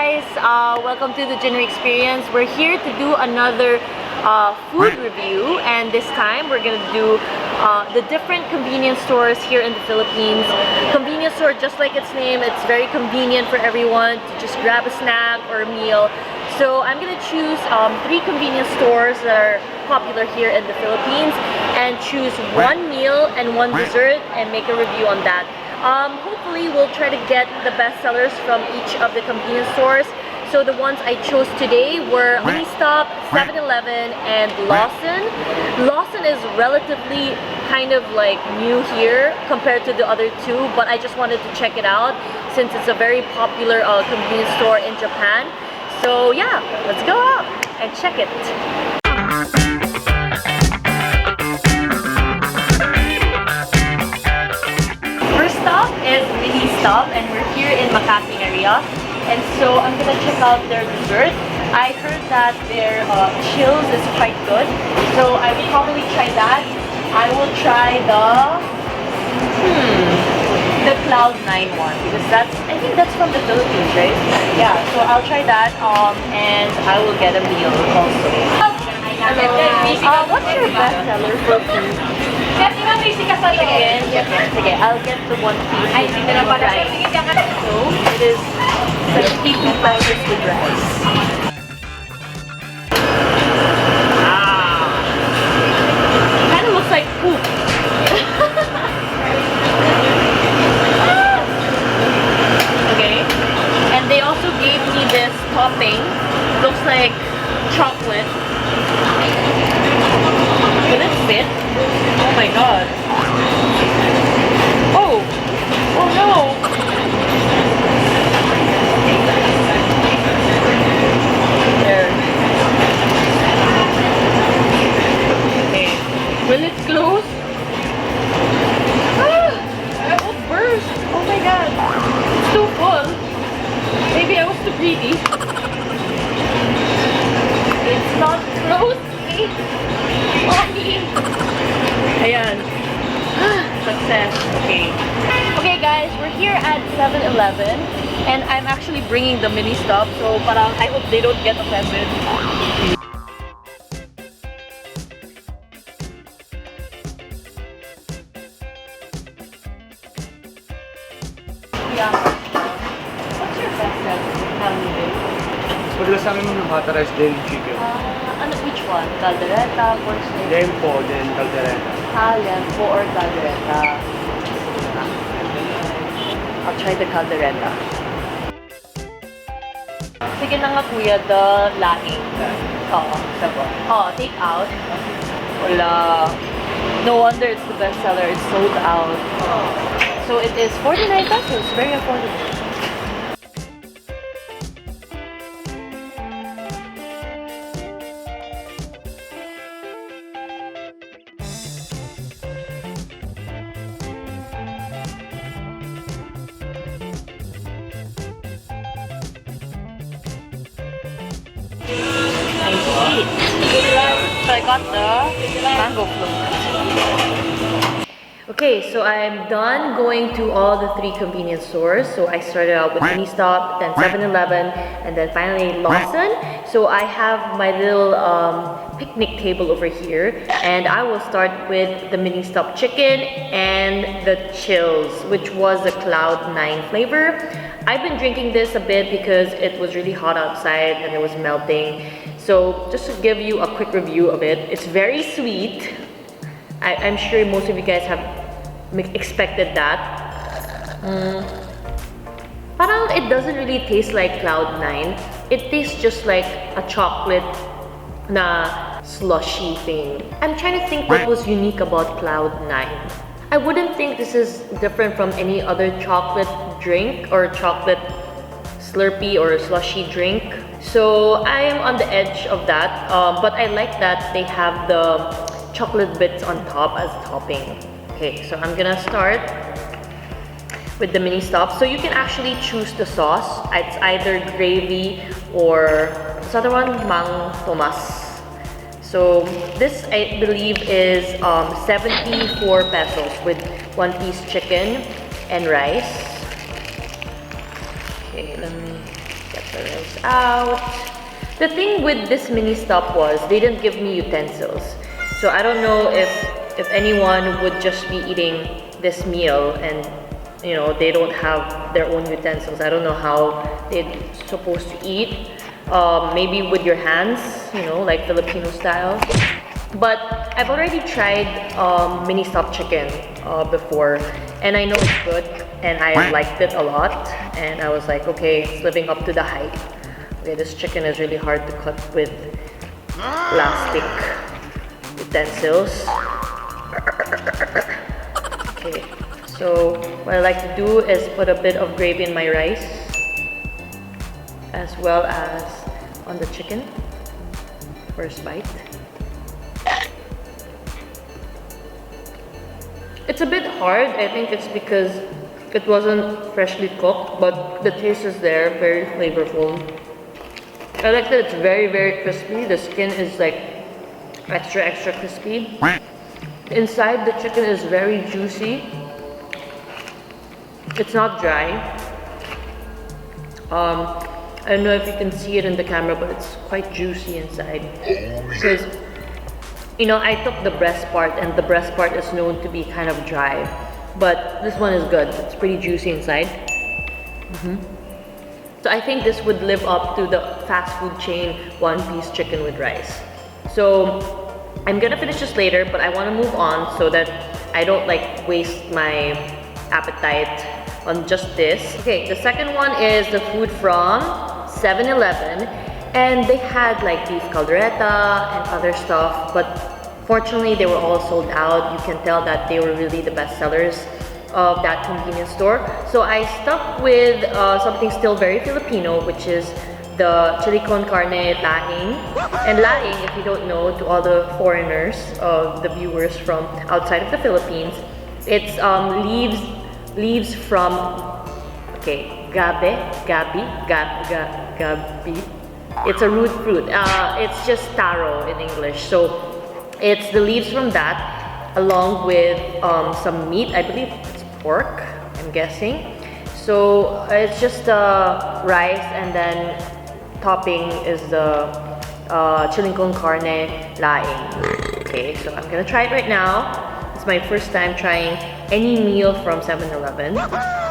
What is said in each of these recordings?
guys, welcome to the Jinri experience. We're here to do another food review, and this time we're gonna do the different convenience stores here in the Philippines. Convenience store, just like its name, it's very convenient for everyone to just grab a snack or a meal. So I'm gonna choose 3 convenience stores that are popular here in the Philippines and choose 1 meal and 1 dessert and make a review on that. Hopefully we'll try to get the best sellers from each of the convenience stores. So the ones I chose today were Mini Stop, 7-Eleven, and Lawson. Lawson is relatively kind of like new here compared to the other 2, but I just wanted to check it out since it's a very popular convenience store in Japan. So yeah, let's go out and check it. First stop is Mini Stop, and we're here in Makati area. And so I'm gonna check out their dessert. I heard that their chills is quite good, so I will probably try that. I will try the Cloud9 one because I think that's from the Philippines, right? Yeah, so I'll try that and I will get a meal also. What's your best seller for food? Sige, I'll get the 1 piece with rice. So it is 72 pesos with rice. Kind of looks like poop. Okay, and they also gave me this topping. Looks like chocolate. Will it fit? Oh my god. Oh! Oh no! There. Okay. Will it close? Ah! I will burst! Oh my god! It's too full. Maybe I was too greedy. It's not closed. Ayan. Success. Okay. Okay guys, we're here at 7-Eleven and I'm actually bringing the Mini Stop, so parang I hope they don't get offended. Yeah. What's your best seller? Madalas sa amin ng hot rice din chicken. Which one? Caldereta, porcelain? Lempo, then caldereta. Lempo or caldereta. I'll try the caldereta. Sige na nga kuya, the laing. Oo, sagot. Take out. Wala. No wonder it's the best seller. It's sold out. So it is 49 pesos. Very affordable. So I got the mango float. Okay, so I'm done going to all the 3 convenience stores. So I started out with Mini Stop, then 7-Eleven, and then finally Lawson. So I have my little picnic table over here, and I will start with the Mini Stop chicken and the chills, which was the Cloud9 flavor. I've been drinking this a bit because it was really hot outside and it was melting. So just to give you a quick review of it, it's very sweet. I'm sure most of you guys have expected that. Parang it doesn't really taste like Cloud9. It tastes just like a chocolate na slushy thing. I'm trying to think what was unique about Cloud9. I wouldn't think this is different from any other chocolate drink or chocolate slurpee or slushy drink. So I am on the edge of that, but I like that they have the chocolate bits on top as topping. Okay, so I'm gonna start with the Mini Stop. So you can actually choose the sauce. It's either gravy or this other one, Mang Tomas. So this I believe is 74 pesos with 1-piece chicken and rice. Okay, let me get the rice out. The thing with this mini stop was they didn't give me utensils. So I don't know if anyone would just be eating this meal and you know they don't have their own utensils. I don't know how they're supposed to eat. Maybe with your hands, you know, like Filipino style. But I've already tried mini stop chicken before, and I know it's good, and I liked it a lot. And I was like, okay, it's living up to the hype. Okay, this chicken is really hard to cut with plastic utensils. Okay, so what I like to do is put a bit of gravy in my rice, as well as on the chicken. First bite. It's a bit hard. I think it's because it wasn't freshly cooked, but the taste is there, very flavorful. I like that it's very, very crispy. The skin is like extra crispy. Inside the chicken is very juicy. It's not dry. I don't know if you can see it in the camera, but it's quite juicy inside. Because you know, I took the breast part, and the breast part is known to be kind of dry. But this one is good. It's pretty juicy inside. So I think this would live up to the fast food chain one-piece chicken with rice. So I'm gonna finish this later, but I want to move on so that I don't like waste my appetite on just this. Okay, the second one is the food from 7-Eleven. And they had like beef caldereta and other stuff, but fortunately they were all sold out. You can tell that they were really the best sellers of that convenience store. So I stuck with something still very Filipino, which is the chili con carne laing. And laing, if you don't know, to all the foreigners, the viewers from outside of the Philippines, it's leaves from, okay, gabi. It's a root fruit. It's just taro in English. So it's the leaves from that, along with some meat. I believe it's pork, I'm guessing. So it's just rice, and then topping is the chili con carne laing. Okay, so I'm gonna try it right now. It's my first time trying any meal from 7-Eleven.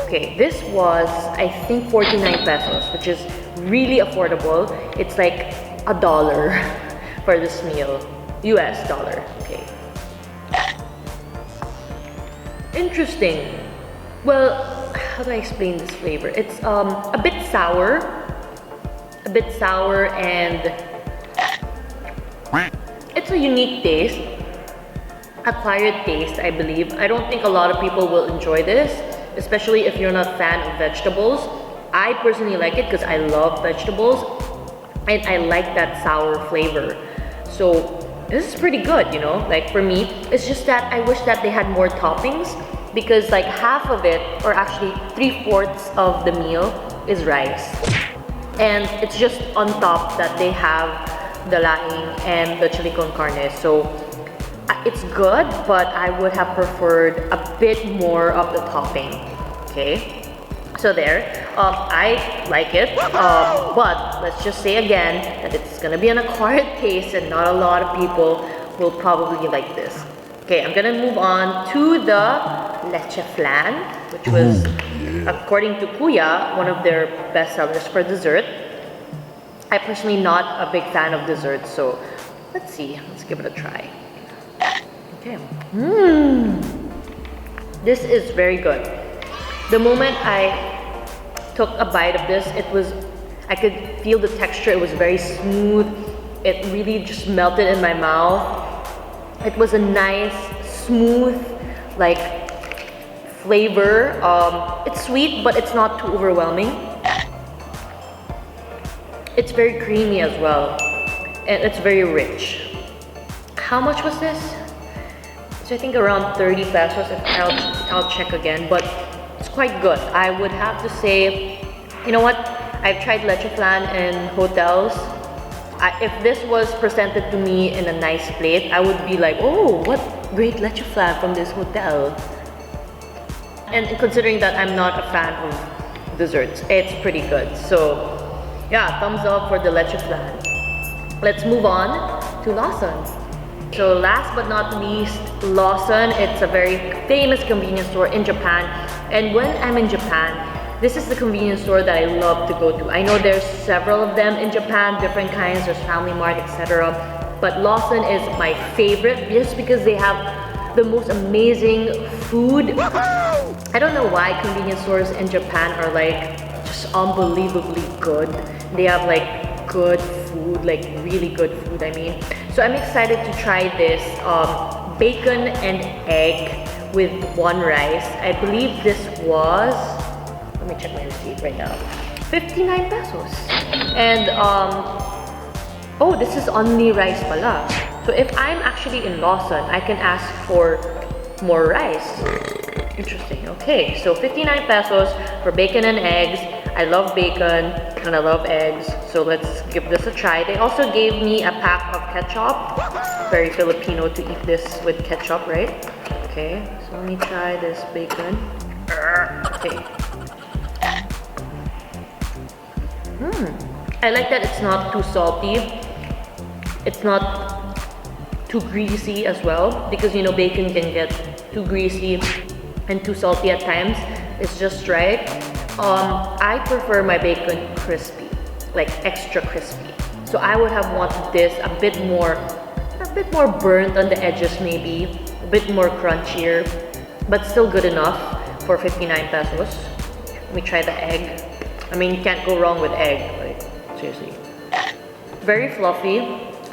Okay, this was, I think, 49 pesos, which is really affordable. It's like $1 for this meal. US dollar. Okay. Interesting. Well, how do I explain this flavor? It's a bit sour. And it's a unique taste. Acquired taste, I believe. I don't think a lot of people will enjoy this, especially if you're not a fan of vegetables. I personally like it because I love vegetables and I like that sour flavor. So this is pretty good, you know, like for me. It's just that I wish that they had more toppings, because like half of it, or actually 3/4 of the meal, is rice. And it's just on top that they have the laing and the chili con carne. So it's good, but I would have preferred a bit more of the topping. Okay, so there, I like it, but let's just say again that it's gonna be an acquired taste, and not a lot of people will probably like this. Okay, I'm gonna move on to the leche flan, which was, according to Kuya, one of their best sellers for dessert. I'm personally not a big fan of dessert, so let's see, let's give it a try. Okay. This is very good. The moment I took a bite of this, I could feel the texture. It was very smooth. It really just melted in my mouth. It was a nice, smooth, like, flavor. It's sweet, but it's not too overwhelming. It's very creamy as well, and it's very rich. How much was this? So I think around 30 pesos. I'll check again, but it's quite good. I would have to say, you know what? I've tried leche flan in hotels. If this was presented to me in a nice plate, I would be like, oh, what great leche flan from this hotel. And considering that I'm not a fan of desserts, it's pretty good. So Yeah, thumbs up for the leche flan. Let's move on to Lawson. So last but not least, Lawson. It's a very famous convenience store in Japan. And when I'm in Japan, this is the convenience store that I love to go to. I know there's several of them in Japan, different kinds, there's Family Mart, etc. But Lawson is my favorite just because they have the most amazing food. I don't know why convenience stores in Japan are like just unbelievably good. They have like good food, like really good food, I mean. So I'm excited to try this bacon and egg with one rice. I believe this was, let me check my receipt right now, 59 pesos. And oh, this is only rice pala. So if I'm actually in Lawson, I can ask for more rice. Interesting. Okay, so 59 pesos for bacon and eggs. I love bacon and I love eggs, so let's give this a try. They also gave me a pack of ketchup. Very Filipino to eat this with ketchup, right? Okay, so let me try this bacon. Okay. I like that it's not too salty. It's not too greasy as well, because you know bacon can get too greasy and too salty at times. It's just right. I prefer my bacon crispy, like extra crispy. So I would have wanted this a bit more burnt on the edges, maybe a bit more crunchier, but still good enough for 59 pesos. Let me try the egg. I mean, you can't go wrong with egg, like seriously. Very fluffy.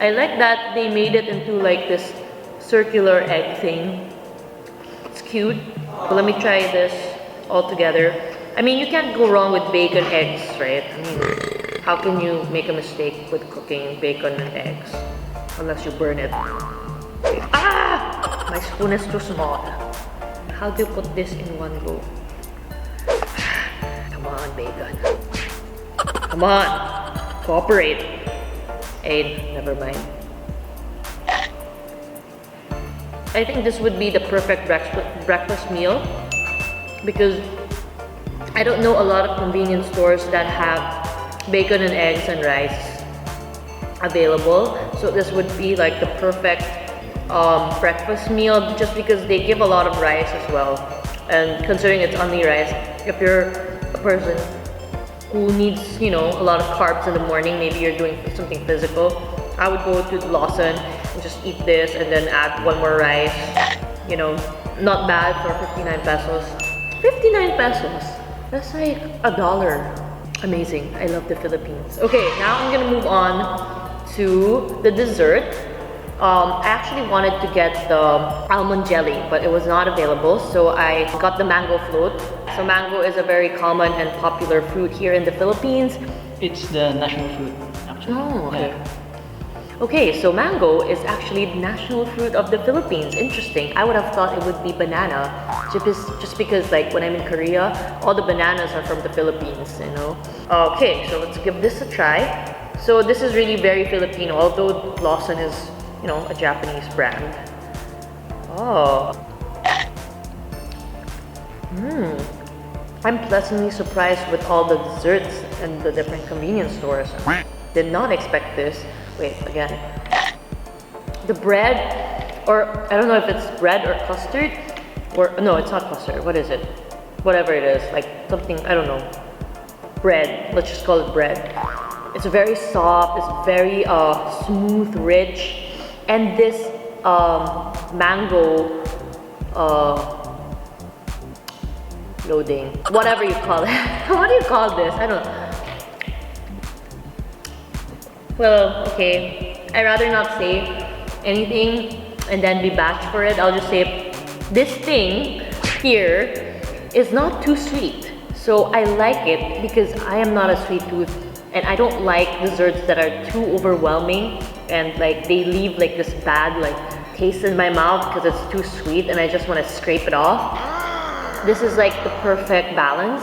I like that they made it into like this circular egg thing. It's cute. But let me try this all together. I mean, you can't go wrong with bacon eggs, right? I mean, how can you make a mistake with cooking bacon and eggs? Unless you burn it. Okay. Ah! My spoon is too small. How do you put this in one go? Come on, bacon. Come on. Cooperate. Hey, never mind. I think this would be the perfect breakfast meal because I don't know a lot of convenience stores that have bacon and eggs and rice available. So this would be like the perfect breakfast meal just because they give a lot of rice as well. And considering it's only rice, if you're a person who needs, you know, a lot of carbs in the morning, maybe you're doing something physical, I would go to Lawson and just eat this and then add one more rice. You know, not bad for 59 pesos. 59 pesos. That's like $1. Amazing. I love the Philippines. Okay, now I'm gonna move on to the dessert. I actually wanted to get the almond jelly, but it was not available, so I got the mango float. So mango is a very common and popular fruit here in the Philippines. It's the national fruit, actually. Oh, okay. Yeah. Okay, so mango is actually the national fruit of the Philippines. Interesting. I would have thought it would be banana, just because like when I'm in Korea, all the bananas are from the Philippines, you know. Okay, so let's give this a try. So this is really very Filipino, although Lawson is, you know, a Japanese brand. Oh. I'm pleasantly surprised with all the desserts and the different convenience stores. Did not expect this. Wait, again. The bread, or I don't know if it's bread or custard, or no, it's not custard. What is it? Whatever it is, like something, I don't know. Bread, let's just call it bread. It's very soft, it's very smooth, rich. And this mango loading, whatever you call it. What do you call this? I don't know. Well, okay, I'd rather not say anything and then be bashed for it. I'll just say this thing here is not too sweet. So I like it because I am not a sweet tooth and I don't like desserts that are too overwhelming and like they leave like this bad like taste in my mouth because it's too sweet and I just want to scrape it off. This is like the perfect balance.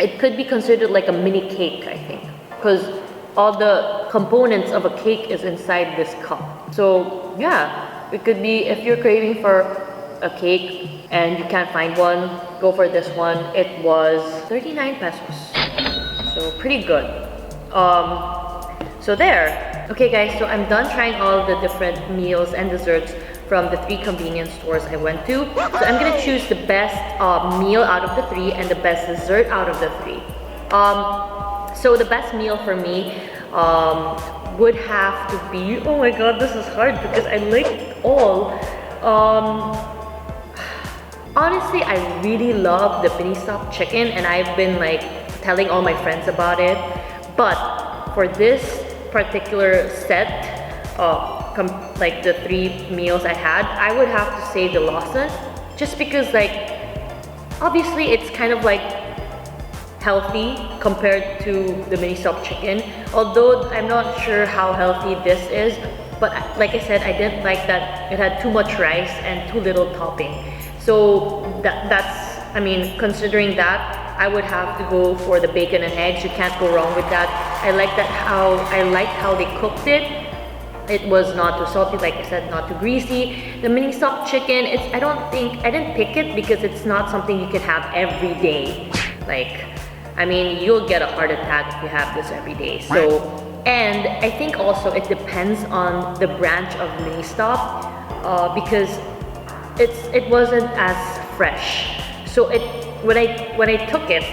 It could be considered like a mini cake, I think, because all the components of a cake is inside this cup. So yeah, it could be if you're craving for a cake and you can't find one, go for this one. It was 39 pesos. So pretty good. So there. Okay guys, so I'm done trying all the different meals and desserts from the 3 convenience stores I went to. So I'm gonna choose the best meal out of the 3 and the best dessert out of the 3. So the best meal for me would have to be, oh my god, this is hard because I like it all. Honestly, I really love the mini stop chicken and I've been like telling all my friends about it. But for this particular set, like the 3 meals I had, I would have to say the Lawson, just because like obviously it's kind of like healthy compared to the mini stop chicken, although I'm not sure how healthy this is. But like I said, I didn't like that it had too much rice and too little topping. So that's, I mean, considering that, I would have to go for the bacon and eggs. You can't go wrong with that. I liked how they cooked it. It was not too salty, like I said, not too greasy. The mini stop chicken, I didn't pick it because it's not something you can have every day. Like, I mean, you'll get a heart attack if you have this every day. So, and I think also it depends on the branch of mini stop because it wasn't as fresh. So when I took it,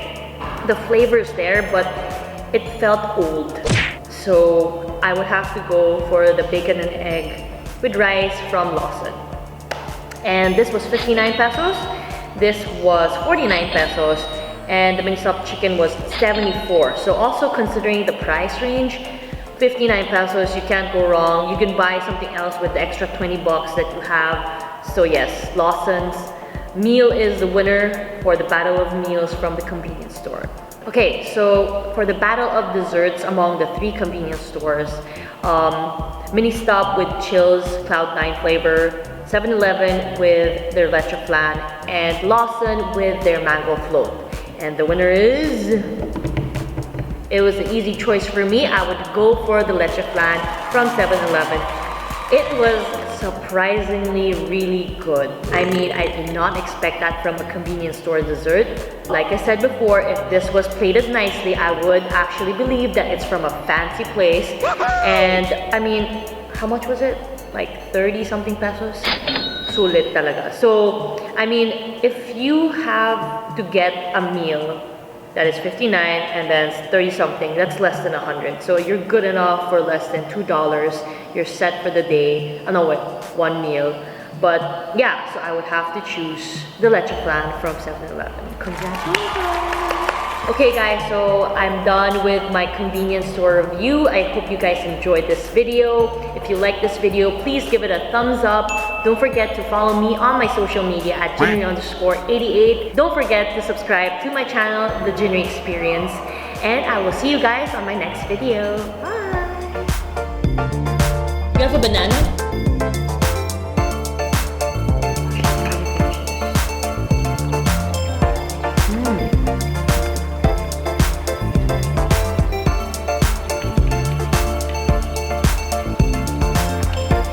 the flavor's there, but it felt old. So I would have to go for the bacon and egg with rice from Lawson. And this was 59 pesos. This was 49 pesos. And the mini stop chicken was 74. So also considering the price range, 59 pesos, you can't go wrong. You can buy something else with the extra 20 bucks that you have. So yes, Lawson's meal is the winner for the battle of meals from the convenience store. Okay, so for the battle of desserts among the 3 convenience stores, Mini Stop with Chill's Cloud9 flavor, 7-Eleven with their leche flan, and Lawson with their mango float. And the winner is... It was an easy choice for me. I would go for the leche flan from 7-Eleven. It was surprisingly really good. I mean, I did not expect that from a convenience store dessert. Like I said before, if this was plated nicely, I would actually believe that it's from a fancy place. And I mean, how much was it? Like 30 something pesos? Sulit talaga. So, I mean, if you have to get a meal that is 59 and then 30 something, that's less than 100. So you're good enough for less than $2. You're set for the day. Oh no, wait, 1 meal. But yeah, so I would have to choose the leche flan from 7-Eleven. Congratulations! Okay guys, so I'm done with my convenience store review. I hope you guys enjoyed this video. If you like this video, please give it a thumbs up. Don't forget to follow me on my social media at Jinri_88. Don't forget to subscribe to my channel, The Jinri Experience. And I will see you guys on my next video. Bye! You have a banana?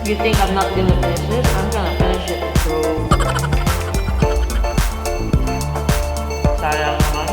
You think I'm not gonna finish it? I'm gonna finish it, bro. Sayang naman.